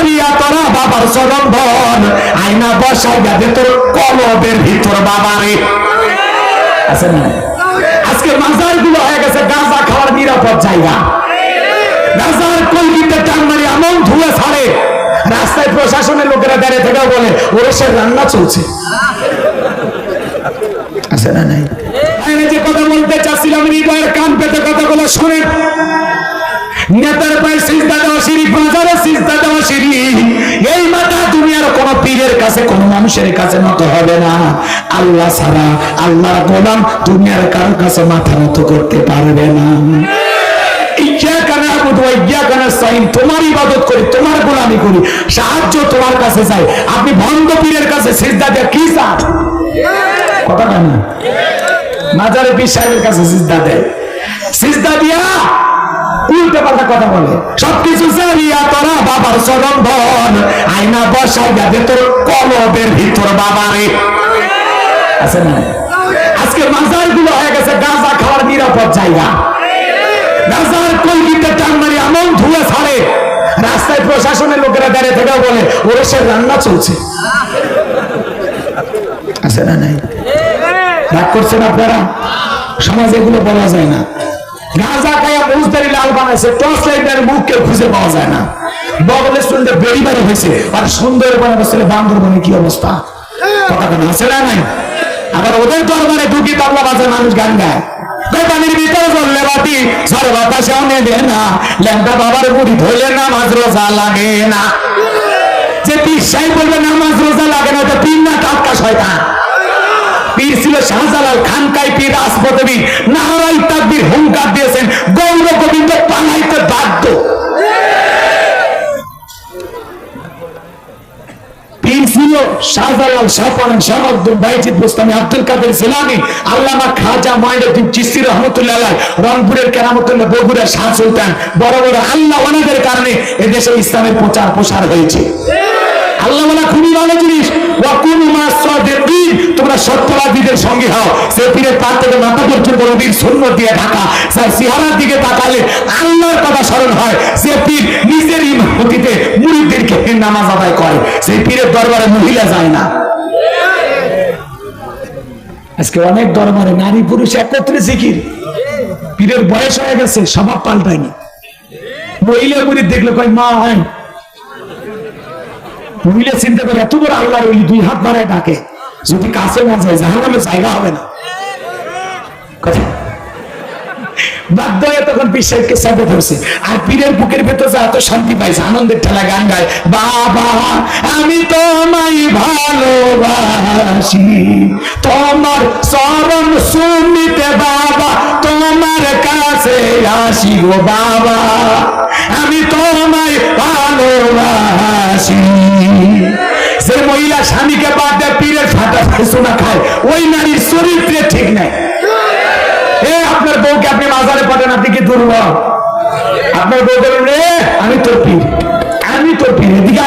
চারিয়া তোরা বাবার চরণ ধন আয়না বসাই যাবে তোর কলবের ভিতর বাবারে আছে না। আজকে মাজার গুলো হয়ে গেছে গাঁজা খাওয়ার নিরাপদ জায়গা। গাঁজার কলগিতে টান মারি এমন ধুয়ে ছাড়ে, রাস্তায় প্রশাসনের লোকেরা দাঁড়িয়ে থেকে বলে ওর সে রান্না চলছে। আছে না নাই? আমি যে কথা বলতে চাচ্ছিলাম হৃদয়ের কান পেতে কথাগুলো শুনেন। নেতার পায়ে সিজদা দেওয়া শিরিক, বাজারে সিজদা দেওয়া শিরিক। এই মাথা দুনিয়ার কোন পীরের কাছে কোন মানুষের কাছে নত হবে না। আল্লাহ ছাড়া আল্লাহর গোলাম দুনিয়ার কারোর কাছে মাথা নত করতে পারবে না। তোমার ইবাদত করি, তোমার গোলামি করি, সাহায্য তোমার কাছে চাই। আপনি ভণ্ড পীরের কাছে সিজদা দিয়ে কি চান? কথা কেন মাজারে পীর সাহেবের কাছে সিজদা দেয়, সিজদা দিয়া উল্টো পাল্টা কথা বলে। সবকিছু চারিয়া তোরা বাবার চরণ ধন আয়না বসাই যাবে তোর কলবের ভিতর বাবারে আছে না। আজকে মাজার গুলো হয়ে গেছে গাঁজা খাওয়ার নিরাপদ জায়গা। গাঁজার কলগিতে টান মারি এমন ধুয়ে ছাড়ে, রাস্তায় প্রশাসনের লোকেরা দাঁড়িয়ে থেকে বলে ওর সে রান্না চলছে। আছে না নাই? রাগ করছেন আপনারা? সমাজে এগুলো বলা যায় না। গাঁজা খাইয়া মুজদারি লাল বানাইছে, টর্চ লাইটের মুখকে খুঁজে পাওয়া যায় না। বগলে শুনতে বেড়ি বাড়ি হয়েছে, আর সুন্দরবনে বসে বান্দরবনে কি অবস্থা? কথা কেন আছে না নাই? আবার ওদের দরবারে ঢুকি তবলা বাজে, মানুষ গান গায়। পানির ভিতরে চললে বাতি ঝড় বাতাসে অনে দে না, ল্যাংটা বাবার বুড়ি ধরলে নামাজ রোজা লাগে না। যে পীর সাহেব বলবে নামাজ রোজা লাগে না, তো পীর না টাটকা শয়তান। পীর ছিল শাহজালাল, খানকাই পীর, রাজপথে পীর, নারাই তাকবীর হুঙ্কার দিয়েছেন, গৌর গোবিন্দ পালাইতে বাধ্য। পীর ছিল শাহজালাল, শাহপরান, শাহ আব্দুল বাইজিদ বুস্তামি, আব্দুল কাদের জিলানী, আল্লামা খাজা মঈনুদ্দিন চিশতি রহমাতুল্লাহ আলাইহি, রংপুরের কেরামতুল্লাহ, বগুড়ার শাহ সুলতান। বড় বড় আল্লাহ ওয়ালাদের কারণে এদেশে ইসলামের প্রচার প্রসার হয়েছে। আল্লাহ ওয়ালা খুবই ভালো জিনিস। ওয়াকুনু মাস সাদিকিন, তোমরা সত্যবাদীদের সঙ্গে হও। সে পীরের পা থেকে মাথা পর্যন্ত নবীর সুন্নাত দিয়ে ঢাকা, যার চেহারার দিকে তাকালে আল্লাহর কথা স্মরণ হয়। সে পীর নিজের ইমামতিতে মুরিদদেরকে নামাজ আদায় করে। সেই পীরের দরবারে মহিলা যায় না। আজকে অনেক দরবারে নারী পুরুষ একত্রে জিকির। পীরের বয়স হয়ে গেছে, স্বভাব পাল্টায়নি। মহিলা মুরিদ দেখলে কয় মা হয়। মহিলা চিন্তা করে এত বড় আল্লাহর ওলি, দুই হাত বাড়ায় ডাকে, যদি কাছে না যায় জাহান্নামে জায়গা হবে না। বাধ্য হয়ে তখন পীর সাহেবকে চাপে ধরছে। আর পীরের বুকের ভেতর এত শান্তি পাইছে, আনন্দের ঠেলা গান গায়, বাবা আমি তোমায় ভালোবাসি, তোমার চরণ সুন্নিতে বাবা তোমার কাছে আসি গো বাবা, আমি তোমায় ভালোবাসি। যে মহিলা স্বামীকে বাদ দেয়, পীরের ফাটা সোনা খায়, ওই নারীর চরিত্রে ঠিক নাই। আপনার বউকে আপনি মাজারে পাঠান, আপনি কি দুর্বল? আপনার বউ বলেন রে আমি তোর পীর, আমি তোর পীর। এদিকে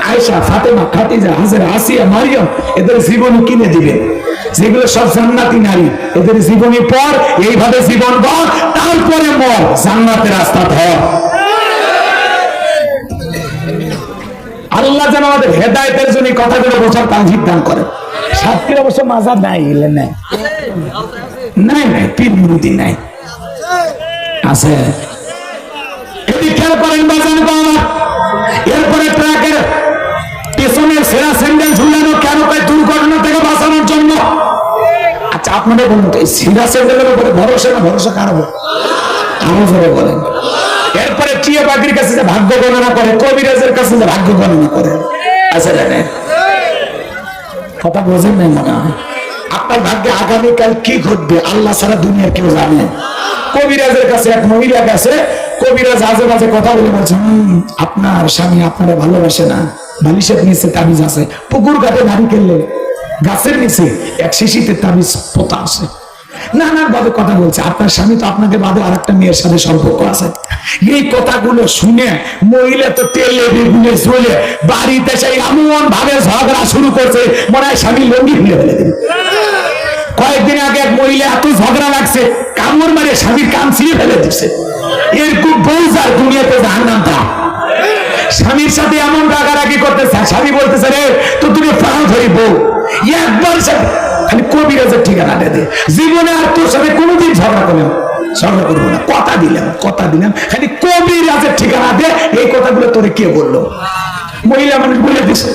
আয়েশা, ফাতেমা, খাদিজা, হাজেরা, আসিয়া, মারিয়াম, এদের জীবনী কিনে দিবে। যেগুলো সব জান্নাতি নারী, এদের জীবনী পর, এইভাবে জীবন বল, তারপরে মর, জান্নাতের রাস্তা ধর। আল্লাহ যেন আমাদের হেদায়েতের জন্য কথাগুলো বোঝার তাওফিক দান করে। সাতটির অবশ্য মাজার নাই, এলে নাই, নাই নাই, পীর মুরিদি নাই, আছে। এটি খেয়াল করেন বাজান বাবা। এরপরে ট্রাকের পেছনের সেরা স্যান্ডেল ঝুলানো কেন? তাই দুর্ঘটনা থেকে বাঁচানোর জন্য। আচ্ছা আপনাদের বলুন তো, এই সেরা স্যান্ডেলের উপরে ভরসা না ভরসা কার হবে? আরো জোরে বলেন। এরপরে টিয়া পাখির কাছে যে ভাগ্য গণনা করে, কবিরাজের কাছে যে ভাগ্য গণনা করে, আচ্ছা জানেন কথা বোঝেন নাই মনে হয়। আপনার ভাগ্যে আগামীকাল কি ঘটবে আল্লাহ ছাড়া দুনিয়ার কেউ জানে। কবিরাজের কাছে এক মহিলা গেছে, কবিরাজ আজে বাজে কথা বলে বলছে আপনার স্বামী আপনারা ভালোবাসে না, বালিশের নিচে তাবিজ আছে, পুকুর ঘাটে নারিকেল গাছের নিচে এক শিশিতে তাবিজ পোতা আছে, নানান ভাবে কথা বলছে। আপনার স্বামী তো আপনাদের বাদে আর একটা মেয়ের সাথে সম্পর্ক আছে। এই কথাগুলো শুনে মহিলা তো তেলে বেগুনে চলে বাড়িতে সেই এমন ভাবে ঝগড়া শুরু করছে, মনে হয় স্বামী লঙ্গি ফেলে ফেলে দেবে। কয়েকদিন আগে এক মহিলা এত ঝগড়া লাগছে, কামড় মারে স্বামীর কান ছিঁড়ে ফেলে দিচ্ছে। এরকম বউ যার দুনিয়াতে জাহান্নাম তা। স্বামীর সাথে চালাকি করতেছে, স্বামী বলতেছে রে তো তুমি প্রাণ ধরিব, একবার খালি কবিরাজের ঠিকানা দে, জীবনে আর তোর সাথে কোনোদিন ঝগড়া করলাম, ঝগড়া করবো না, কথা দিলাম, খালি কবিরাজের ঠিকানা দে। এই কথাগুলো তোরে কে বললো? মহিলা মানুষ বলে দিছে।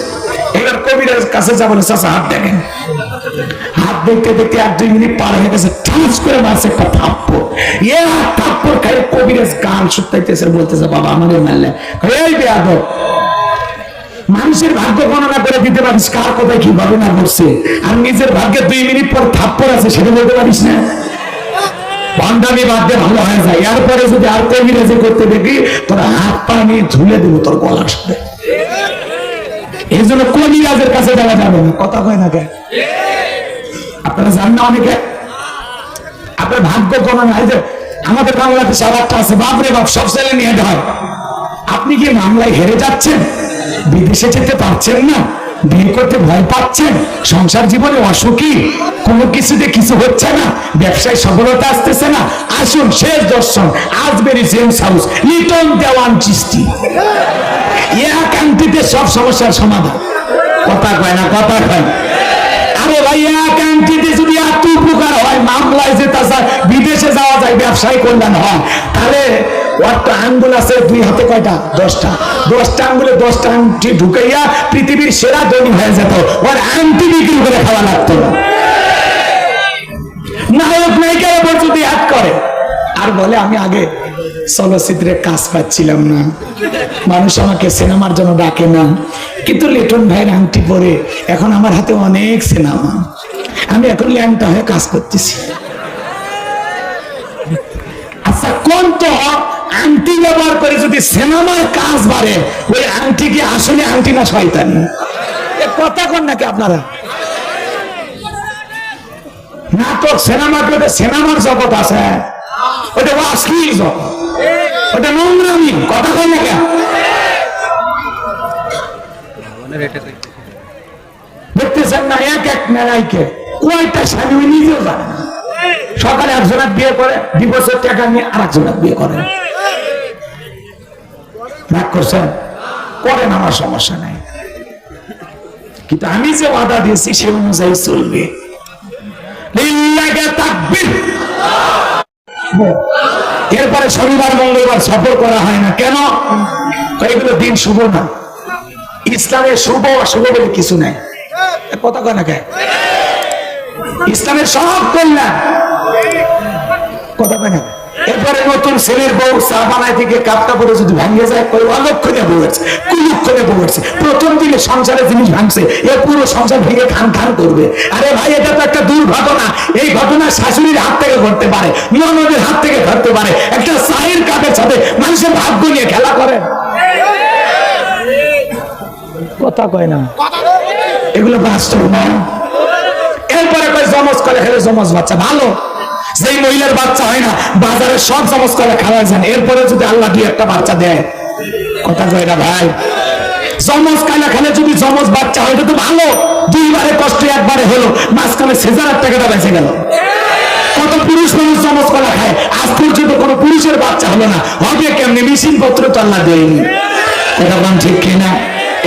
এবার কবিরাজ কাছে যাবো, চাচা হাত দেখেন। হাত দেখতে দেখতে 1-2 মিনিট পার হয়ে গেছে, ঠাস করে মারছে একটা থাপ্পড়। থাপ্পড় খাই কবিরাজ গান শুকাইতেছে, বলতেছে বাবা আমাদের মারলে। এই বেয়াদব, মানুষের ভাগ্য গণনা করে দিতে পারিস কার কোথায় কি ঘটনা ঘটছে, আর নিজের ভাগ্যে 2 মিনিট পর থাপ্পড় আছে সেটা বলতে পারিস না? বান্দামি বাদ দিয়ে ভালো হয়ে যায়। এরপরে যদি আর কবিরাজি করতে দেখি তোর হাত পা নিয়ে ঝুলে দেবো তোর গলার সাথে। এই জন্য কবিরাজের কাছে যাওয়া যাবে না। কথা কয় না কেন? আপনারা জান না অনেকে আপনার ভাগ্য গণনা। এই যে আমাদের বাংলাদেশে আর একটা আছে, বাপরে বাপ সব ছেলে নিয়ে হয়। আপনি কি মামলায় হেরে যাচ্ছেন? বিদেশে যেতে পারছেন না? বিয়ে করতে ভয় পাচ্ছেন? সংসার জীবনে অসুখী? কোনো কিছুতে কিছু হচ্ছে না? ব্যবসায় সফলতা আসতেছে না? আসুন শেষ দর্শন, আজবেরি জেমস হাউস, লিটন দেওয়ান চিস্তি। এক আংটিতে সব সমস্যার সমাধান। কথা কয় না? কথা কয়। আরে ভাই, এক আংটিতে যদি এত উপকার হয়, মামলায় যেতে চায়, বিদেশে যাওয়া যায়, ব্যবসায় কল্যাণ হয়, তাহলে ওরটা আঙ্গুল আছে 2 হাতে কয়টা? 10টা। 10টা আঙ্গুলে 10টা আংটি ঢুকাইয়া পৃথিবীর সেরা ধনী হয়ে যেত। ওর আংটি বিক্রি করে খাওয়া লাগতো না। নায়ক নায়িকার উপর যদি হাত করে আর বলে আমি আগে চলচ্চিত্রে কাজ পাচ্ছিলাম না, মানুষ আমাকে সিনেমার জন্য ডাকে না, কিন্তু লিটন ভাইয়ের আংটি পরে এখন আমার হাতে অনেক সিনেমা, আমি এখন ল্যাংটা হয়ে কাজ করতেছি। আচ্ছা কোন তো আংটি ব্যবহার করে যদি সিনেমার কাজ বাড়ে, ওই আংটি কি আসলে আংটি না শয়তান? কথা কন নাকি আপনারা? নাটক সিনেমার সিনেমার জগৎ আছে, ওটা অশ্লীল জগৎ, ওটা নোংরামি। কথা কন না কেন? দেখতেছেন না এক এক নায়িকে কয়টা স্বামী নিজেও জানে না। সকালে একজনের বিয়ে করে, ডিভোর্সের টাকা নিয়ে আরেকজনের বিয়ে করে। রাগ করছেন? করেন, আমার সমস্যা নাই, কিন্তু আমি যে ওয়াদা দিয়েছি সে অনুযায়ী চলবে। এরপরে শনিবার মঙ্গলবার সফর করা হয় না কেন? এগুলো দিন শুভ না। ইসলামের শুভ অশুভ বলে কিছু নাই। কথা কয় না কেন? ইসলামের সব কল্যাণ। কথা কয় না? এরপরে নতুন ছেলের বউ চা বানায় থেকে কাপটা পরে যদি ভাঙিয়ে যায়, অলক্ষণে বউ আছে, কুলক্ষণে বউ আছে। প্রথম দিনে সংসারের জিনিস ভাঙছে, এ পুরো সংসার ভেঙে খান খান করবে। আরে ভাই, এটা তো একটা দুর্ঘটনা। এই ঘটনা শাশুড়ির হাত থেকে ঘটতে পারে, ননদের হাত থেকে ঘটতে পারে। একটা চায়ের কাপের সাথে মানুষের ভাগ্য নিয়ে খেলা করে। কথা কয় না? এগুলো বাস্তব না। এরপরে কয় জমজ করে খেলে জমজ বাচ্চা ভালো। যেই মহিলার বাচ্চা হয় না, বাজারে সব জমজ করে খাওয়া যান, এরপরে যদি আল্লাহ 2-1টা বাচ্চা দেয়। কথা কয় না ভাই? জমজ কালা খেলে যদি জমজ বাচ্চা হয় এটা তো ভালো। 2বারে কষ্ট একবারে হলো, মাঝখানে সেজারের টাকাটা বেঁচে গেল। কত পুরুষ মানুষ জমজ কলা খায়, আজ পর্যন্ত কোনো পুরুষের বাচ্চা হলো না। হবে কেমনি? মেশিন পত্র তো আল্লাহ দেয়নি। এটা বল ঠিক কিনা?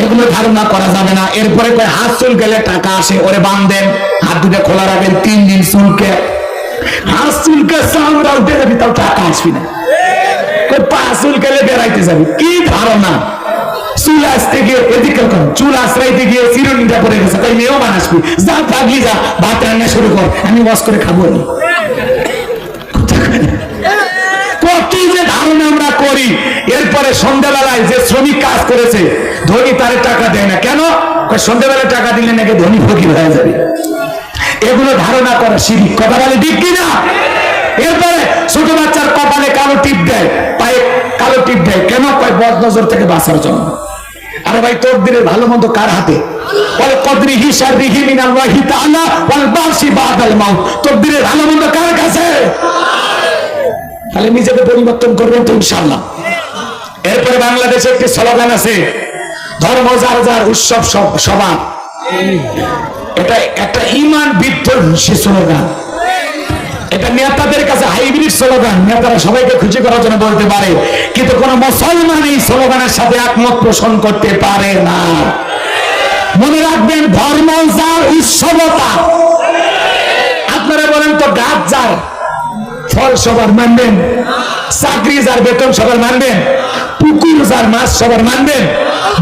এগুলো ধারণা করা যাবে না। এরপরে কয় হাত চুল গেলে টাকা আসে, ওরে বাঁধেন, হাত দুটো খোলা রাখেন 3 দিন চুলকে। হাত চুলকে চামড়া উঠে যাবি, তাও টাকা আসবি না। পা চুল গেলে বেড়াইতে যাবি, কি ধারণা? চুল আসতে গিয়ে এদিকে চুল আশ্রাইতে গিয়ে চিরুনিটা পড়ে গেছে, তাই মেহমান আসবি, যা থাকবি যা, ভাত রান্না শুরু কর, আমি ওয়াশ করে খাবো। কত যে ধারণা আমরা করি। এরপরে সন্ধ্যাবেলায় যে শ্রমিক কাজ করেছে, ধনী তারে টাকা দেয় না কেন? সন্ধ্যাবেলায় টাকা দিলে নাকি ধনী ফকির হয়ে যাবে। এগুলো ধারণা করা শিরিক। কথা বলে ঠিক কিনা? এরপরে ছোট বাচ্চার কপালে কালো টিপ দেয়, পায়ে কালো টিপ দেয় কেন? কয় বদ নজর থেকে বাঁচার জন্য। আরে ভাই, তকদিরের ভালো মন্দ কার হাতে? বলে কদরিহি শাররিহি মিনাল্লাহি তাআলা ওয়াল বাসি বাদাল মাউত। তকদিরের ভালো মন্দ কার কাছে? তাহলে নিজেকে পরিবর্তন করবেন তো ইনশাআল্লাহ। এরপরে বাংলাদেশে একটি স্লোগান আছে, ধর্ম যার যার উৎসব সবার। এটা একটা ইমান বিধ্বংসী স্লোগান। এটা নেতাদের কাছে হাইব্রিড স্লোগান, নেতারা সবাইকে খুশি করার জন্য বলতে পারে, কিন্তু কোন মুসলমান এই স্লোগানের সাথে একমত পোষণ করতে পারে না। মনে রাখবেন, ধর্ম যার উৎসবতা। আপনারা বলেন তো, গাছ যার ফল সবার মানবেন, চাকরি যার বেতন সবার মানবেন, পুকুর যার মাছ সবার মানবেন,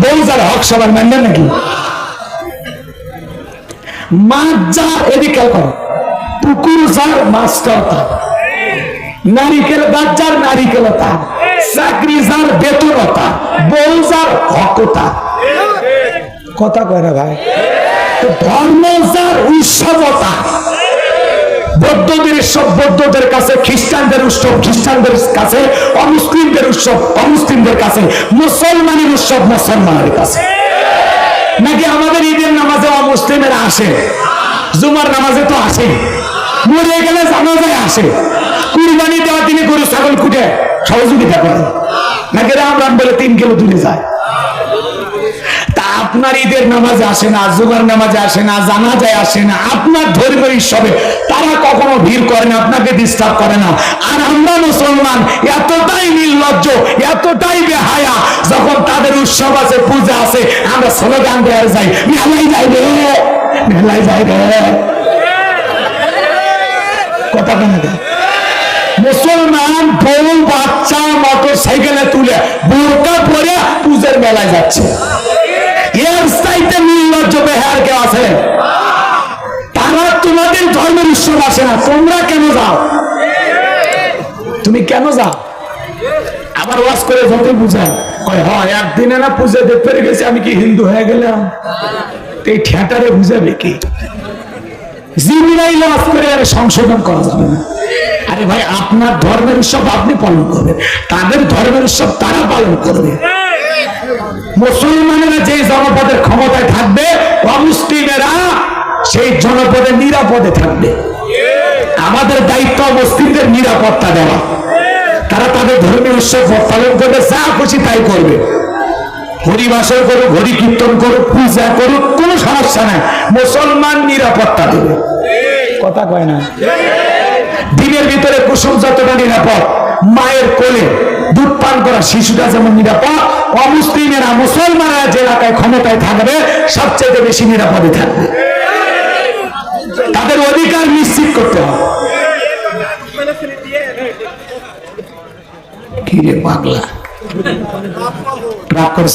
বউ যার হক সবার মানবেন নাকি? মাছ যার, এদিকে করো, পুকুর যার মাছটাও তার, নারিকেল গাছ যার নারিকেল তার, চাকরি যার বেতন তার, বউ যার হক তার। কথা কয় না ভাই? ধর্ম যার উৎসবতা। বৌদ্ধদের উৎসব বৌদ্ধদের কাছে, খ্রিস্টানদের উৎসব খ্রিস্টানদের কাছে, অমুসলিমদের উৎসব অমুসলিমদের কাছে, মুসলমানের উৎসব মুসলমানের কাছে। নাকি আমাদের ঈদের নামাজে অমুসলিমেরা আসে, জুমার নামাজে তো আসে, মরে গেলে জানাজায় আসে, কুরবানি দেওয়া তিনি গরু ছাগল কুটে সহযোগিতা করে, নাকি রাম রাম বলে 3 কিলো দূরে যায়। তা আপনার ঈদের নামাজে আসে না, জুমার নামাজে আসে না, জানাজায় আসে না, আপনার ধর্মের উৎসবে তারা কখনো ভিড় করে না, আপনাকে ডিস্টার্ব করে না। আর আমরা মুসলমান এতটাই নির্লজ্জ, এতটাই বেহায়া, যখন তাদের উৎসব আছে, পূজা আছে, আমরা স্লোগান দেওয়া যাই, মেলায় যাই রে, মেলায় যাই রে। কথা কেন? মুসলমান বউ বাচ্চা মোটর সাইকেলে তুলে বোরকা পরে পূজার মেলায় যাচ্ছে। এর চাইতে নির্লজ্জ বেহার কেউ আছে? তারা তোমাদের ধর্মের উৎসব আসে না, তোমরা কেন যাও? তুমি কেন যাও? আবার ওয়াজ করে যতই বুঝায়, হয় একদিনে না পূজা দেখতে পেরে গেছে, আমি কি হিন্দু হয়ে গেলাম? এই ঠেটারে বুঝাবে কি? জিমিরাই ওয়াজ করে আর সংশোধন করা যাবে না। আরে ভাই, আপনার ধর্মের উৎসব আপনি পালন করবেন, তাদের ধর্মের উৎসব তারা পালন করবে। মুসলমানেরা যে জনপদের ক্ষমতায় থাকবে, অমুসলিমেরা সেই জনপদে নিরাপদে থাকবে। আমাদের দায়িত্ব মুসলিমদের নিরাপত্তা দেওয়া। তারা তাদের ধর্মীয় উৎসব পালন করবে, যা খুশি তাই করবে, হরিবাসর করুক, হরি কীর্তন করুক, পূজা করুক, কোনো সমস্যা নাই, মুসলমান নিরাপত্তা দেবে। কথা কয় না? দিনের ভিতরে কুসুম যতটা নিরাপদ, মায়ের কোলে দুধ পান করা শিশুটা যেমন নিরাপদ, অমুসলিমেরা মুসলমানরা যে এলাকায় ক্ষমতায় থাকবে সবচেয়ে বেশি নিরাপদে থাকবে। তাদের অধিকার নিশ্চিত করতে হবে। কি রে পাগলা, রাগ করছে?